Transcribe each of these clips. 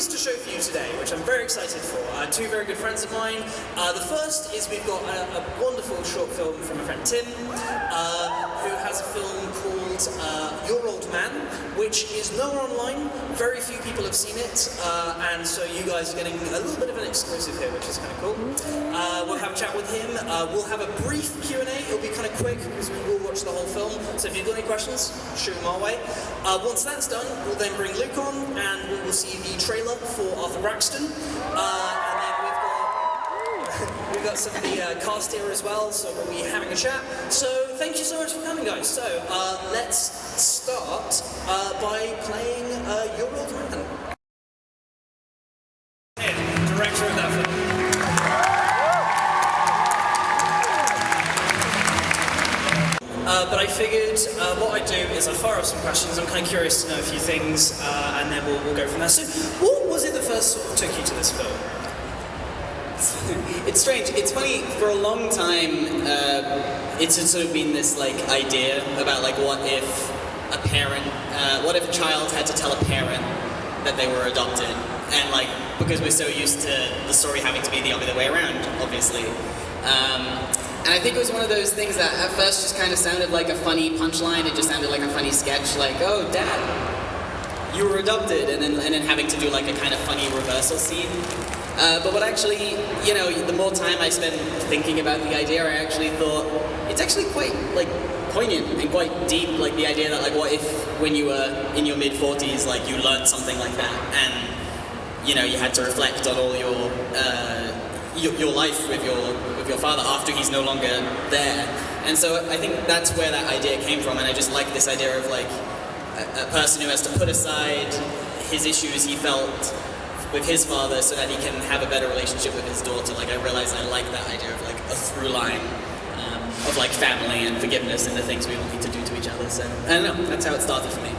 things to show for you today, which I'm very excited for. Two very good friends of mine. The first is we've got a wonderful short film from a friend Tim, who has a film called Your Old Man, which is nowhere online. Very few people have seen it, and so you guys are getting a little bit of an exclusive here, which is kind of cool. We'll have a chat with him. We'll have a brief Q&A. It'll be kind of quick because we will watch the whole film. So if you've got any questions, shoot them our way. Once that's done, we'll then bring Luke on, and we will see the trailer for Arthur Braxton. And then we've got some of the cast here as well, so we'll be having a chat. So thank you so much for coming, guys. So let's start by playing Your Old Man. Director of that film. But I figured what I'd do is I'd fire off some questions. I'm kind of curious to know a few things, and then we'll go from there. So, what was it that first sort of took you to this film? It's strange. It's funny. For a long time, it's sort of been this like idea about like what if a child had to tell a parent that they were adopted, and like because we're so used to the story having to be the other way around, obviously. And I think it was one of those things that at first just kind of sounded like a funny punchline. It just sounded like a funny sketch, like, oh, Dad, you were adopted, and then having to do like a kind of funny reversal scene. But what actually, you know, the more time I spent thinking about the idea, I actually thought it's actually quite like poignant and quite deep. Like the idea that like, what if when you were in your mid-40s, like you learned something like that, and you know, you had to reflect on all your life with your father after he's no longer there. And so I think that's where that idea came from, and I just like this idea of like a person who has to put aside his issues he felt with his father so that he can have a better relationship with his daughter. Like I realized I like that idea of like a through line of like family and forgiveness and the things we all need to do to each other. So I don't know, that's how it started for me.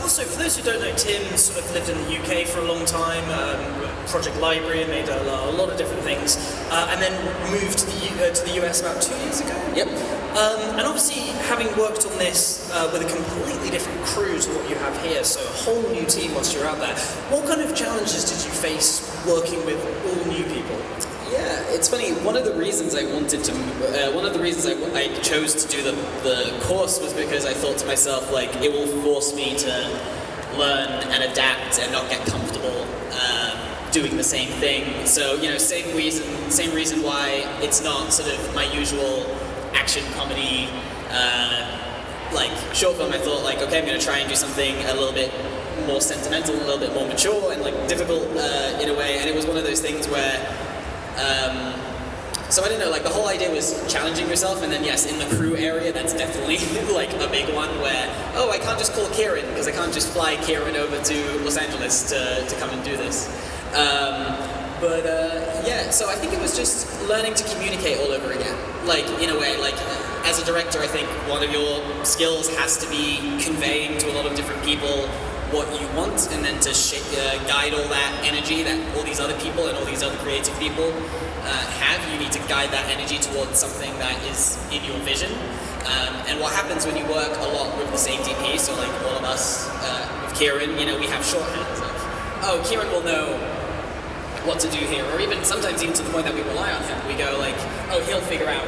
Also, for those who don't know, Tim sort of lived in the UK for a long time, Project Library, made a lot of different things, and then moved to the US about 2 years ago. Yep. And obviously, having worked on this with a completely different crew to what you have here, so a whole new team once you're out there, what kind of challenges did you face working with all new people? Yeah, it's funny. One of the reasons I chose to do the course was because I thought to myself, like, it will force me to learn and adapt and not get comfortable doing the same thing. So, you know, same reason why it's not sort of my usual action comedy like short film. I thought, like, okay, I'm going to try and do something a little bit more sentimental, a little bit more mature, and like difficult in a way. And it was one of those things where. So I don't know, like the whole idea was challenging yourself, and then yes, in the crew area, that's definitely like a big one where, oh, I can't just call Kieran, because I can't just fly Kieran over to Los Angeles to come and do this. Yeah, so I think it was just learning to communicate all over again. Like, in a way, like, as a director, I think one of your skills has to be conveying to a lot of different people what you want, and then to guide all that energy that all these other people and all these other creative people have. You need to guide that energy towards something that is in your vision. And what happens when you work a lot with the same DP, so like all of us with Kieran, you know, we have shorthands. Like, oh, Kieran will know what to do here, or sometimes even to the point that we rely on him. We go like, oh, he'll figure out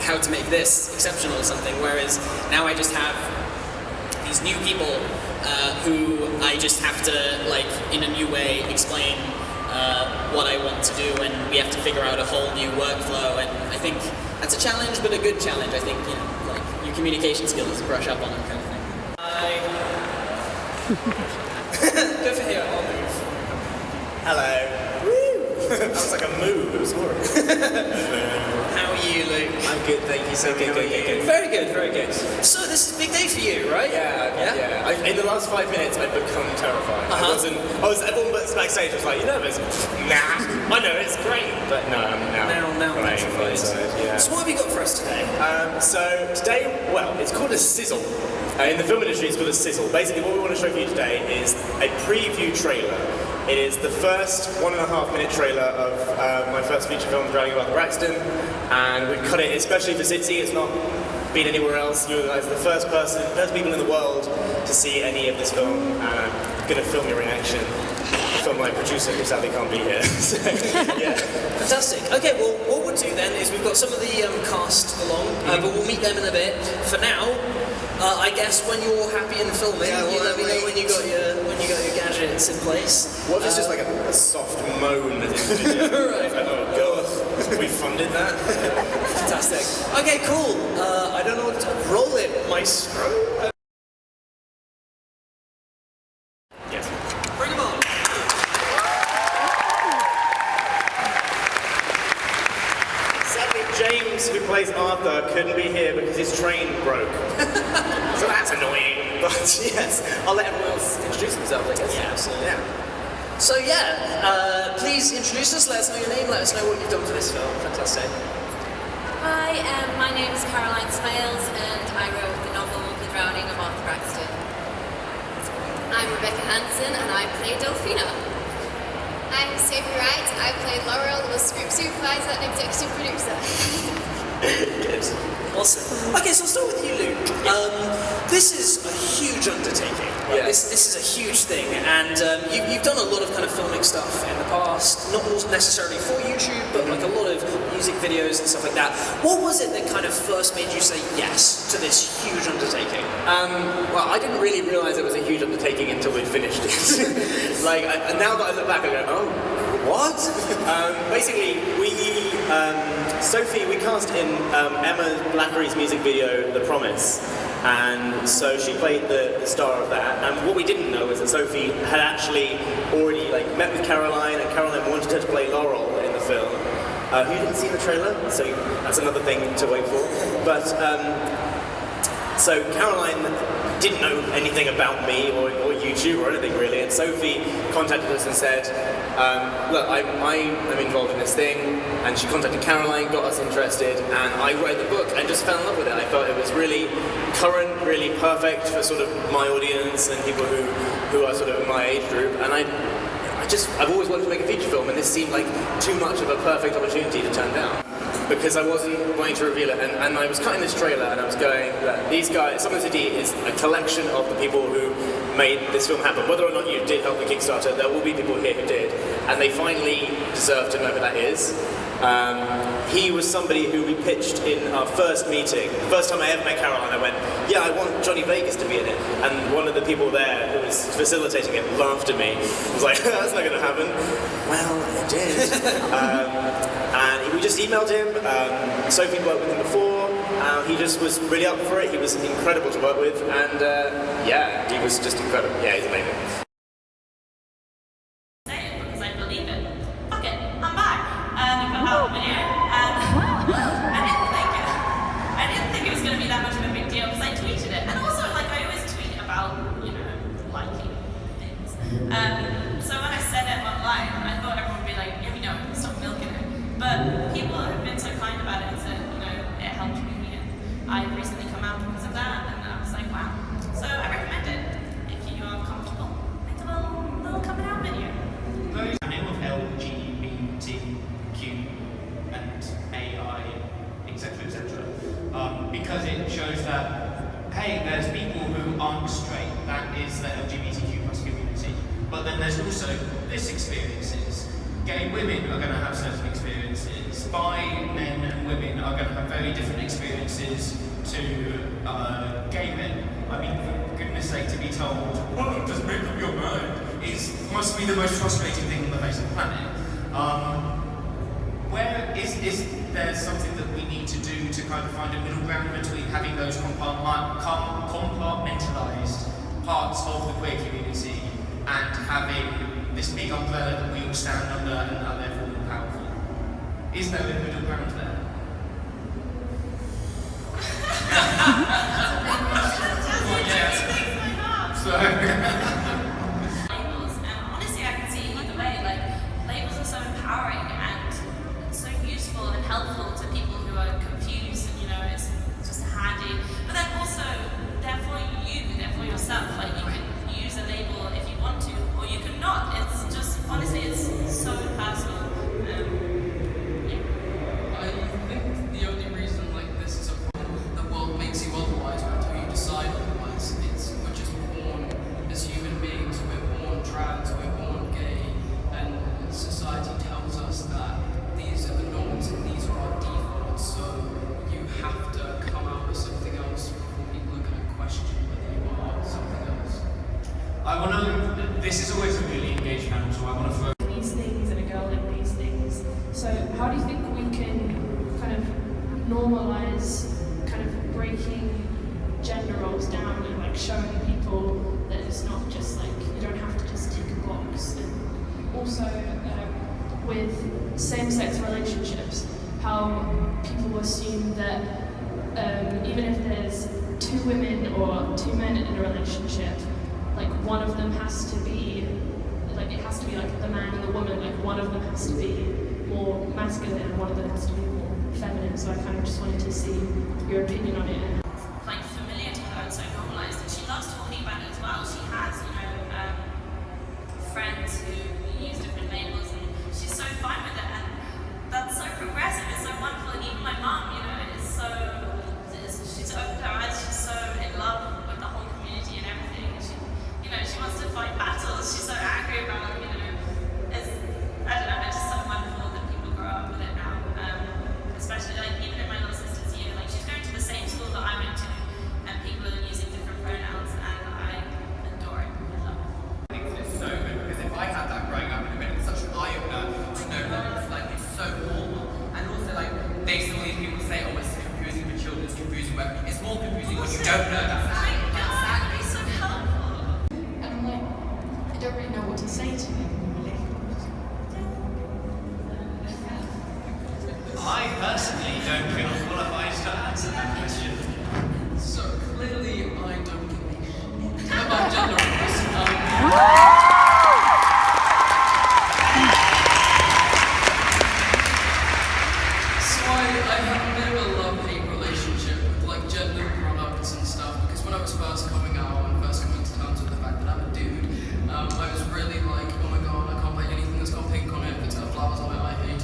how to make this exceptional or something, whereas now I just have these new people who I just have to, like, in a new way explain what I want to do, and we have to figure out a whole new workflow, and I think that's a challenge, but a good challenge. I think, you know, like, your communication skills brush up on it, kind of thing. Go for here, I'll move. Hello. That was like a move, it was horrible. How are you, Luke? I'm good, thank you. So good. Very good, very good. So this is a big day for you, right? Yeah. In the last 5 minutes, I've become terrified. Everyone backstage was like, you nervous? Nah, I know, it's great. But no, I'm now petrified. Yeah. So what have you got for us today? So today, well, it's called a sizzle. In the film industry, it's called a sizzle. Basically, what we want to show for you today is a preview trailer. It is the first 1.5 minute trailer of my first feature film, Drowning Arthur Braxton, and we've cut it especially for SITC. It's not been anywhere else. You guys are the first people in the world to see any of this film, and I'm going to film your reaction. from my producer who sadly can't be here. So, yeah. Fantastic. Okay, well, what we'll do then is we've got some of the cast along, but we'll meet them in a bit. For now, I guess when you're happy in filming, you let me know when you got your gadgets in place. What if it's just like a soft moan that is video? Right. Like, oh god, we funded that? Fantastic. Okay, cool. I don't know what to roll it, maestro. Yes. Bring them on. Sadly, James, who plays Arthur, couldn't be here because his train broke. So that's annoying. But yes, I'll let everyone else introduce themselves, I guess. Yeah, absolutely. Yeah. So please introduce us, let us know your name, let us know what you've done for this film. Fantastic. Hi, my name is Caroline Smales and I wrote the novel The Drowning of Arthur Braxton. I'm Rebecca Hansen and I play Delphina. I'm Sophie Wright. I played Laurel, the script supervisor and executive producer. Good. Awesome. Okay, so I'll start with you, Luke. This is a huge undertaking. Right? Yeah. This is a huge thing, and you've done a lot of kind of filming stuff in the past, not necessarily for YouTube, but like a lot of music videos and stuff like that. What was it that kind of first made you say yes to this huge undertaking? Well, I didn't really realise it was a huge undertaking until we'd finished it. And now that I look back, I go, oh, what? Basically, Sophie, we cast in Emma Blackery's music video, The Promise. And so she played the star of that. And what we didn't know was that Sophie had actually already met with Caroline, and Caroline wanted her to play Laurel in the film. Who didn't see the trailer, so that's another thing to wait for. But so Caroline didn't know anything about me or YouTube or anything really, and Sophie contacted us and said, look, I am involved in this thing, and she contacted Caroline, got us interested, and I read the book and just fell in love with it. I thought it was really current, really perfect for sort of my audience and people who are sort of in my age group, and I've always wanted to make a feature film, and this seemed like too much of a perfect opportunity to turn down. Because I wasn't going to reveal it, and I was cutting this trailer and I was going, these guys, Some SITC is a collection of the people who made this film happen. Whether or not you did help the Kickstarter, there will be people here who did, and they finally deserve to know who that is. He was somebody who we pitched in our first meeting. The first time I ever met Caroline, I went, yeah, I want Johnny Vegas to be in it. And one of the people there who was facilitating it laughed at me. I was like, that's not going to happen. Well, it did. And we just emailed him. Sophie worked with him before. He just was really up for it. He was incredible to work with. And yeah, he was just incredible. Yeah, he's amazing. Because I believe it. Fuck it, I'm back. And I put out a video. I didn't think it was going to be that much of a big deal because I tweeted it. And also, I always tweet about, liking things. So when I said it online, I thought everyone would be like, yeah, we know, stop milking it. But people have been so kind about it and said, it helped me. And I've recently come out because of that. And I was like, wow. So I recommend it. If you are comfortable, make a little coming out video. The name of LGBTQ and AI, etc., because it shows that, hey, there's people who aren't straight, that is the LGBTQ plus community, but then there's also this experiences. Gay women are going to have certain experiences, bi men and women are going to have very different experiences to gay men. I mean, for goodness sake, to be told, well, just make up your mind, must be the most frustrating thing on the face of the planet. Where is there something that we need to do to kind of find a middle ground between having those compartmentalised parts of the queer community and having this big umbrella that we all stand under and are therefore more powerful? Is there a middle ground there? Labels, and honestly I can see either way, labels are so empowering and so useful and helpful to people who are confused and it's just handy, but then also therefore yourself, you can use a label if you want to or you could not. It's just honestly it's so personal. Yeah. I want to. This is always a really engaged panel, so I want to throw these things and a girl like these things. So how do you think we can kind of normalize kind of breaking gender roles down and like showing people that it's not just like you don't have to just tick a box? And also with same-sex relationships, how people assume that even if there's two women or two men in a relationship, like one of them has to be, like it has to be like the man and the woman, like one of them has to be more masculine and one of them has to be more feminine. So I kind of just wanted to see your opinion on it. Like familiar to her and so normalized, and she loves talking about it as well. She has, friends who use different labels, and she's so fine with it, and that's so progressive. It's so wonderful, and even my mum, she's opened her eyes. She's so in love with the whole community and everything. She wants to fight battles. She's so angry about, I don't know. It's just so wonderful that people grow up with it now. Especially like even in my little sister's year, like she's going to the same school that I went to, and people are using different pronouns, and I adore it. I love it. I think it's so good because if I had that growing up, it would have been such an eye-opener to know that it's so normal. And also they see all these people say, oh, it's confusing for children, it's confusing, but it's more confusing when you don't know that. Exactly, so helpful. And I'm like, I don't really know what to say to him, really. I personally don't feel qualified to answer that question. So clearly I don't give a shit about gender roles. So I have a bit of a love-hate relationship with like gender products and stuff, because when I was first coming out and first coming to terms with the fact that I'm a dude, I was really like, oh my god, I can't buy anything that's got pink on it, if it's got flowers on it, I hate it.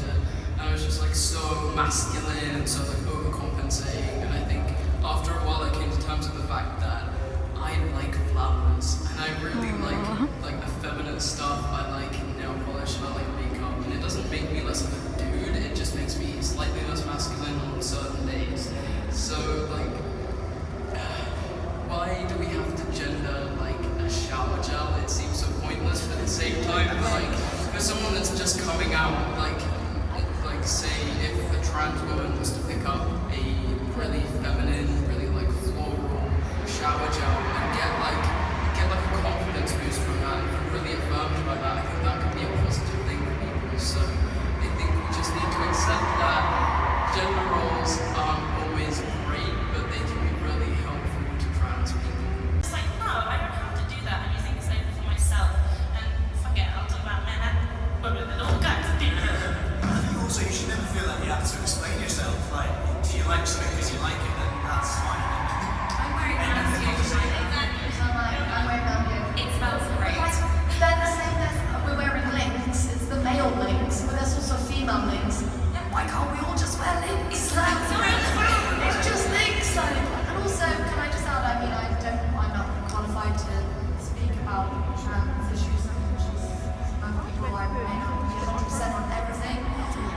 And I was just like so masculine and so like overcompensating, and I think after a while I came to terms with the fact that I like flowers, and I really like effeminate stuff. I like nail polish and I like makeup, and it doesn't make me less of a dude, it just makes me slightly less masculine on certain days. So like, why do we have to gender like a shower gel? It seems so pointless, but at the same time, like for someone that's just coming out, like say if a trans woman was to pick up a really feminine, really like floral shower gel and get like a confidence boost from that, and feel really affirmed by that, I think that could be a positive thing for people. So I think we just need to accept that gender roles aren't always great, but they can be really helpful to trans people. It's like, no, I don't have to do that. I'm using this label for myself, and forget I'll talk about men and women and all kinds of things. Also, you should never feel like you have to explain yourself. Like, do you like something because you like it, then that's fine. I'm wearing pants too. Exactly. I'm wearing them too. It smells great. They're the same as we're wearing links. It's the male links, but there's also female links. Why can't we all just wear links? Like, it's just links. Like, and also, can I just add? I'm not qualified to speak about trans issues. I'm people I may not be 100% on everything.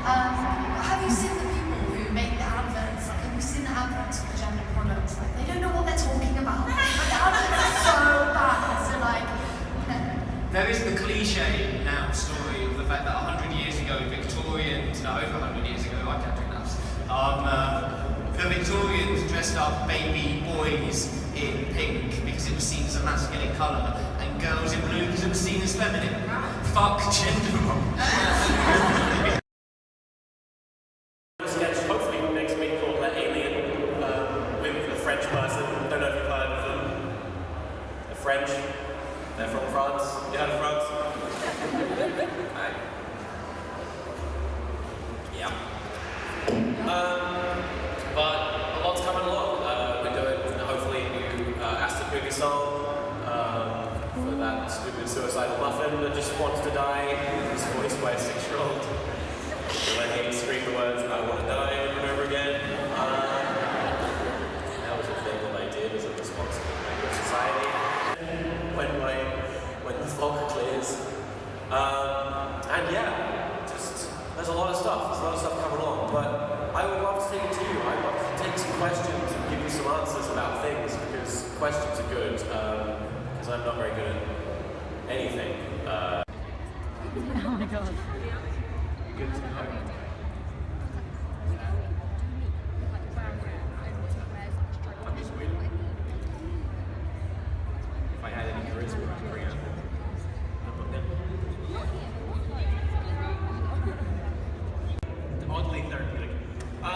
Have you seen the people who make the adverts? Like, have you seen the adverts for gender products? Like, they don't know what they're talking about. Like, the adverts are so bad. So, like, There is the cliche now story of the fact that 100 years ago, Victorians, no, over 100 years ago, I can't do that. The Victorians dressed up baby boys in pink because it was seen as a masculine colour, and girls in blue because it was seen as feminine. Fuck gender roles. Sketch hopefully next week called Alien with a French person. Don't know if you've heard of them. They're French. They're from France. You heard of France? Right. Yeah. But a lot's coming along. We're doing hopefully a new Aston movie song for that stupid suicidal muffin that just wants to die. He's voiced by a 6-year-old. Let him scream the words, I want to die, over and over again. That was a thing that I did as a response to society. When the fog clears. And yeah, just, there's a lot of stuff. There's a lot of stuff coming along. But I would love to take it to you. I'd love to take some questions and give you some answers about things, because questions are good. Because I'm not very good at Oh my god. Good to know. I'm just waiting. If I had any charisma, I'd bring it. Oddly therapeutic. I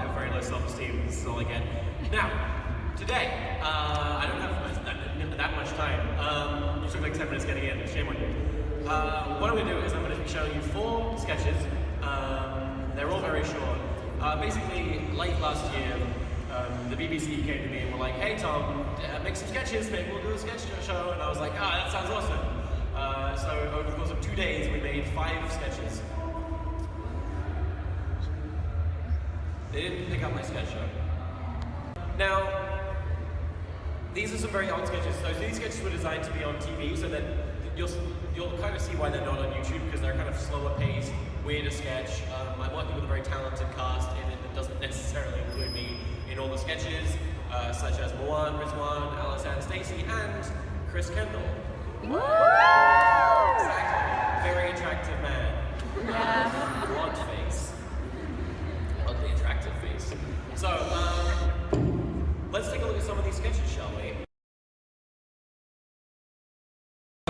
have very low self-esteem. This is all I get. Now, today, I don't have that much time. You took like 10 minutes getting in. Shame on you. What I'm going to do is I'm going to be showing you 4 sketches. They're all very short. Basically, late last year, the BBC came to me and were like, "Hey Tom, make some sketches, maybe we'll do a sketch show." And I was like, that sounds awesome. So over the course of 2 days, we made 5 sketches. They didn't pick up my sketch show. Now, these are some very odd sketches. So these sketches were designed to be on TV, so that you'll kind of see why they're not on YouTube, because they're kind of slower paced, weirder sketch. I'm working with a very talented cast in it that doesn't necessarily include me in all the sketches, such as Moan, Rizwan, Alice Stacey, and Chris Kendall. Woo! Exactly. Very attractive man. Blonde face. Oddly attractive face. So, let's take a look at some of these sketches, shall we?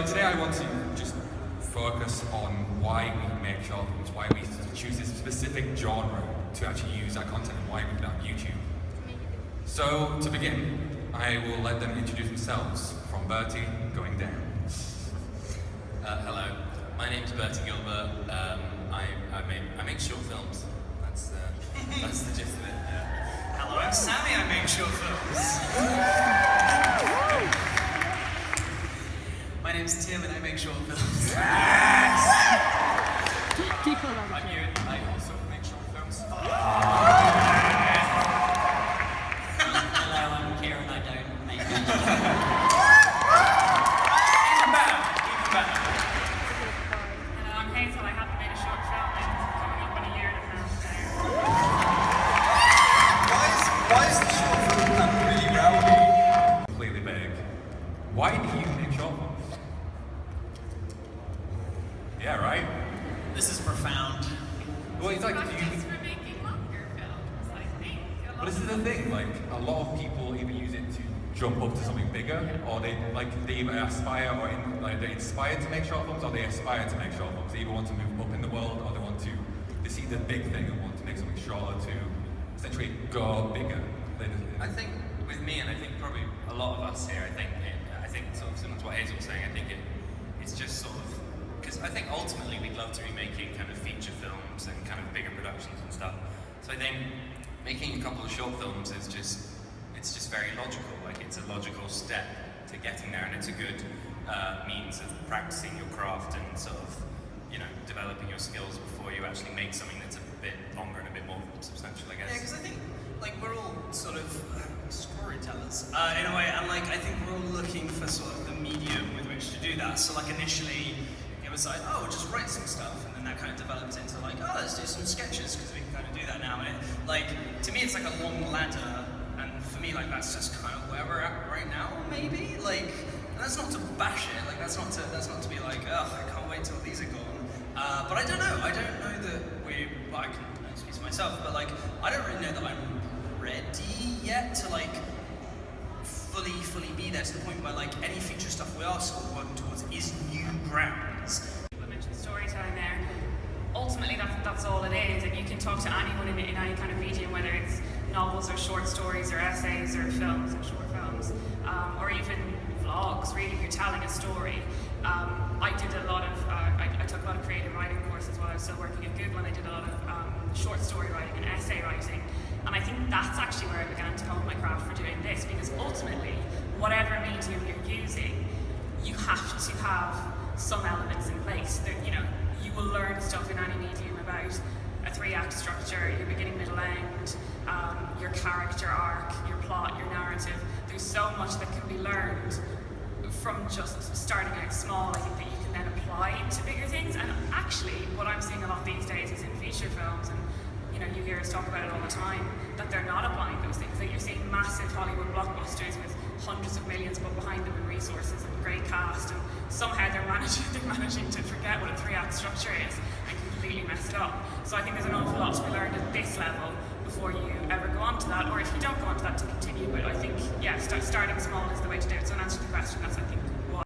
Today I want to just focus on why we make short films, why we choose this specific genre to actually use our content, and why we put it on YouTube. So, to begin, I will let them introduce themselves, from Bertie going down. Hello, my name's Bertie Gilbert. I make short films. That's the gist of it. Hello, I'm Sammy. I make short films. My name's Tim, and I make short films. Yes! I'm Ewan. I also make short films. Hello, I'm Kieran. I don't make short films. Even better. Hello, I'm Hazel. I haven't made a short film in coming up on a year and a half now. Why is the short film done really rowdy? Completely vague. Why do you make short films? Yeah, right? This is profound. Well, it's like, do you... For making longer films, I think. But this is the thing, like, a lot of people either use it to jump up to something bigger, or they either aspire or they're inspired to make short films, or they aspire to make short films. They either want to move up in the world, or they see the big thing and want to make something shorter to essentially go bigger. I think with me, and I think probably a lot of us here, I think sort of similar to what Hazel was saying, I think it's just sort of, because I think ultimately we'd love to be making kind of feature films and kind of bigger productions and stuff. So I think making a couple of short films is just very logical. Like, it's a logical step to getting there, and it's a good means of practicing your craft and sort of, developing your skills before you actually make something that's a bit longer and a bit more substantial, I guess. Yeah, because I think, we're all sort of storytellers in a way, and I think we're all looking for sort of the medium with which to do that. So initially it was just write some stuff, and then that kind of developed into let's do some sketches, because we can kind of do that now. And to me it's like a long ladder, and for me that's just kind of where we're at right now, maybe. And that's not to bash it, that's not to be I can't wait till these are gone. But I don't know that I can speak to myself, but I don't really know that I'm ready yet to fully be there to the point where any future stuff we are sort of working towards is new grounds. I mentioned storytelling there. Ultimately, that's all it is, and you can talk to anyone in any kind of medium, whether it's novels or short stories or essays or films or short films, or even vlogs. Really, you're telling a story. I did a lot of, I took a lot of creative writing courses while I was still working at Google, and I did a lot of short story writing and essay writing. And I think that's actually where I began to hone my craft for doing this, because ultimately, whatever medium you're using, you have to have some elements in place. That you will learn stuff in any medium about a 3-act structure, your beginning, middle, end, your character arc, your plot, your narrative. There's so much that can be learned from just starting out small. I think that you can then apply to bigger things. And actually, what I'm seeing a lot these days is in feature films, and you hear us talk about it all the time, that they're not applying those things. That you're seeing massive Hollywood blockbusters with hundreds of millions put behind them and resources and great cast, and somehow they're managing to forget what a 3-act structure is and completely mess it up. So I think there's an awful lot to be learned at this level before you ever go on to that, or if you don't go on to that, to continue. But I think, yeah, starting small is the way to do it. So in answer to the question, that's, I think, why.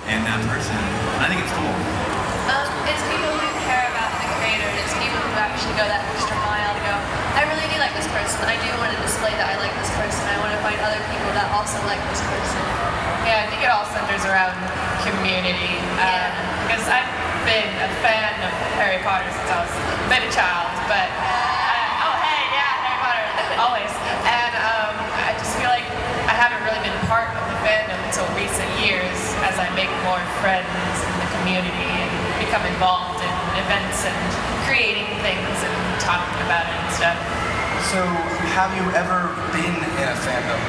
And that person, I think it's cool. It's people who care about the creator. It's people who actually go that extra mile to go, I really do like this person. I do want to display that I like this person. I want to find other people that also like this person. Yeah, I think it all centers around community. Because I've been a fan of Harry Potter since I was a baby child, but Harry Potter, always. And I just feel like I haven't really been part of the fandom until recent years as I make more friends in the community and become involved in events and creating things and talking about it and stuff. So, have you ever been in a fandom?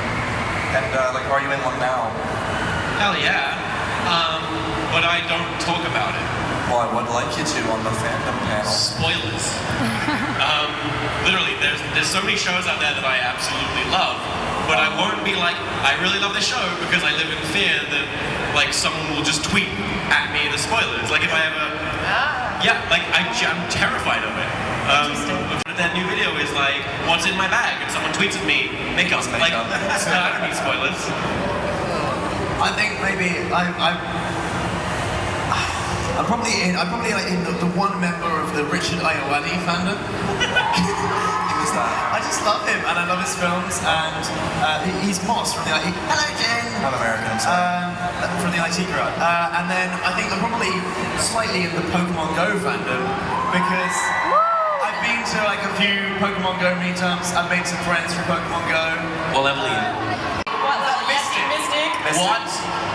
And, are you in one now? Hell yeah. But I don't talk about it. Well, I would like you to on the fandom panel. Spoilers. Literally, there's so many shows out there that I absolutely love, but I won't be like, I really love this show because I live in fear that, like, someone will just tweet at me the spoilers. Like, if I ever... Yeah, like, I'm terrified of it. That new video is like, what's in my bag? And someone tweets at me, makeup. Like, no, I don't need spoilers. I think maybe I'm probably in the one member of the Richard Ayoade fandom. I just love him and I love his films, and he's Moss from the IT. Hello, Jen. I'm American, I'm sorry. From the IT crowd. And then I think I'm probably slightly in the Pokemon Go fandom because I've been to like a few Pokemon Go meetups. I've made some friends through Pokemon Go. What level are you? What level? Mystic?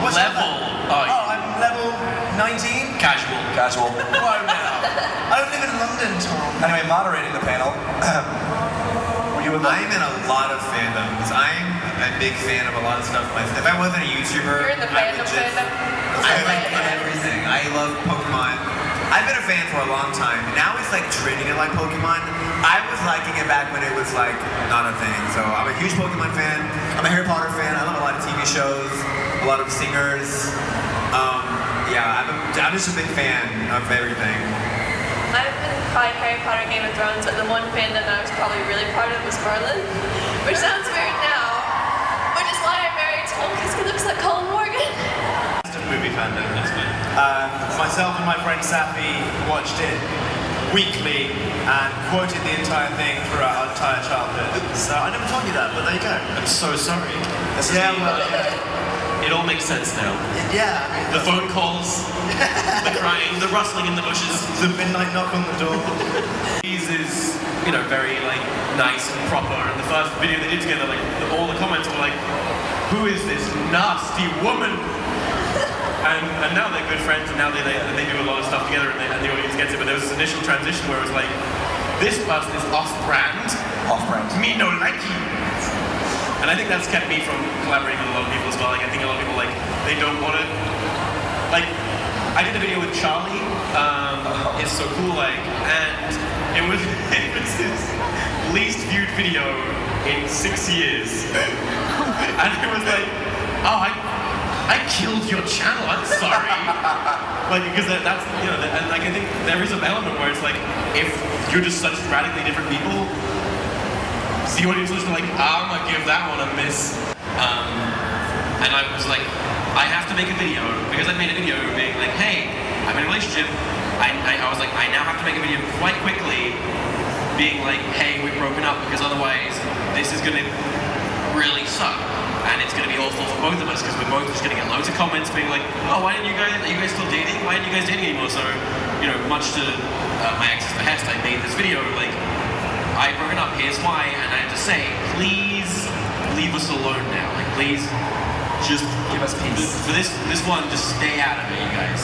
What level are you? Oh, I'm level 19. Casual. Whoa now. I don't live in London, Tom. Anyway, moderating the panel. I'm in a lot of fandoms. I'm a big fan of a lot of stuff. If I wasn't a YouTuber, You're in the fandom? I like everything. I love Pokemon. I've been a fan for a long time. Now it's like treating it like Pokemon. I was liking it back when it was like not a thing. So I'm a huge Pokemon fan. I'm a Harry Potter fan. I love a lot of TV shows, a lot of singers. I'm just a big fan of everything. I've been probably Harry Potter, Game of Thrones, but the one fandom that I was probably really part of was Merlin, which sounds weird now, which is why I married Tom, because he looks like Colin Morgan. Movie fandom, that's good. Myself and my friend Safi watched it weekly and quoted the entire thing throughout our entire childhood. So I never told you that, but there you go. I'm so sorry. It all makes sense now. Yeah. The phone calls, the crying, the rustling in the bushes, the midnight knock on the door. These is, very like nice and proper. And the first video they did together, like all the comments were like, "Who is this nasty woman?" And now they're good friends, and now they do a lot of stuff together, and the audience gets it. But there was this initial transition where it was like, "This person is off-brand. Me no like you." And I think that's kept me from collaborating with a lot of people as well. Like, I think a lot of people, they don't want to... I did a video with Charlie, It's So Cool, and it was his least viewed video in 6 years. And it was like, oh, I killed your channel, I'm sorry. Because that's, and I think there is an element where it's like, if you're just such radically different people, the audience was like, I'm gonna give that one a miss. And I was like, I have to make a video, because I made a video being like, hey, I'm in a relationship. I was like, I now have to make a video quite quickly being like, hey, we've broken up, because otherwise this is gonna really suck. And it's gonna be awful for both of us, because we're both just gonna get loads of comments being like, oh, are you guys still dating? Why aren't you guys dating anymore? So, much to my ex's behest, I made this video like, I've broken up, here's why, and I have to say, please leave us alone now. Please just give us peace. For this one, just stay out of it, you guys.